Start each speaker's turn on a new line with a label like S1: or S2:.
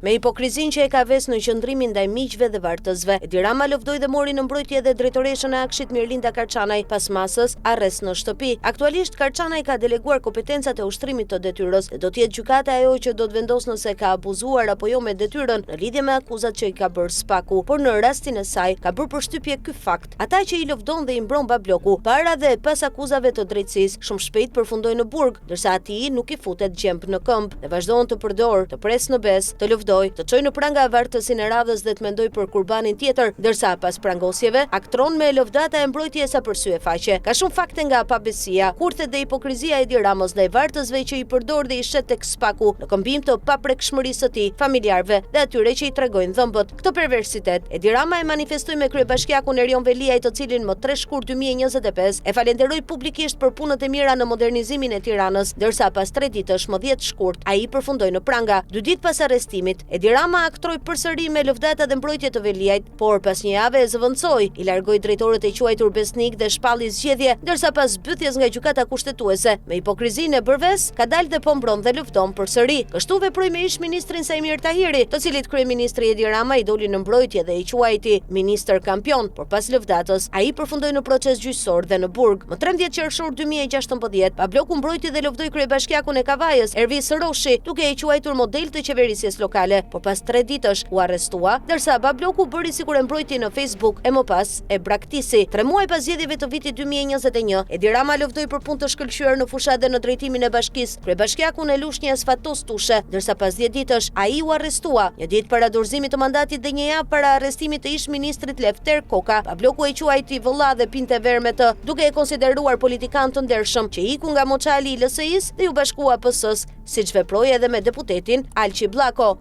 S1: Me hipokrizin që e ka ves në qëndrimin ndaj miqve dhe vartësve, Edi Rama lëvdoi dhe mori në mbrojtje edhe drejtoreshën e Akshit Mirlinda Karçanaj pas masës arrest në shtëpi. Aktualisht Karçanaj ka deleguar kompetencat e ushtrimit të detyrës dhe do të jetë gjykata ajo që do të vendos nëse ka abuzuar apo jo me detyrën në lidhje me akuzat që i ka bërë Spaku, por në rastin e saj ka bërë përshtypje ky fakt. Ata që i lëvdon dhe i mbron Babloku para dhe pas akuzave të drejtësisë shumë shpejt përfundojnë në burg, ndërsa atij nuk i futet gjemp në këmbë dhe vazhdon të përdor, të pres në bes, të lëvdoj, të çojë në pranga vartësin e radhës dhe të mendoj për kurbanin tjetër, ndërsa pas prangosjeve aktron me lëvdata e mbrojtjes sa për sy e faqe. Ka shumë fakte nga pabesia, kurthe dhe hipokrizia e Edi Ramës ndaj vartësve që i përdor dhe i shet tek Spaku në këmbim të paprekshmërisë së tij, familjarëve dhe atyre që i tregojnë dhëmbët. Këtë perversitet Edi Rama e manifestoi me kryebashkiakun Erion Veliaj, të cilin më 3 shkurt 2025 e falenderoi publikisht për punët e mira në modernizimin e Tiranës, ndërsa pas 3 ditësh më 10 shkurt ai përfundoi në pranga. 2 ditë pas arrestimit, Edi Rama aktroi përsëri me lëvdata dhe mbrojtje të Veliajt, por pas një jave e zëvendësoi, i largoi drejtorët e quajtur besnik dhe shpalli zgjedhje, ndërsa pas zbytjes nga gjykata kushtetuese me hipokrizinë e bërves, ka dalë dhe po mbron dhe lufton përsëri. Kështu veproi me ish-ministrin Sajmir Tahiri, të cilit kryeministri Edi Rama i doli në mbrojtje dhe i quajti ministër kampion, por pas lëvdatës ai përfundoi në proces gjyqësor dhe në burg. Më 13 qershor 2016, Babloku mbrojti dhe lëvdoi kryebashkiakun e Kavajës, Ervis Roshi, duke i quajtur model të qeverisjes lokale, por pas 3 ditësh u arrestua, ndërsa Babloku bëri sikur e mbrojti në Facebook e më pas e braktisi. 3 muaj pas zgjedhjeve të vitit 2021, Edi Rama lëvdoi për punë të shkëlqyer në fushat dhe në drejtimin e bashkisë kryebashkiakun e Lushnjës Fatos Tushe, ndërsa pas 10 ditësh ai u arrestua. Një ditë para dorëzimit të mandatit dhe një javë para arrestimit të ish-ministrit Lefter Koka, Babloku e quajti vëlla dhe pinte verë me të, duke e konsideruar politikan të ndershëm që iku nga moçali i LSI-s dhe u bashkua PS-s, siç veproi edhe me deputetin Alqi Bllako.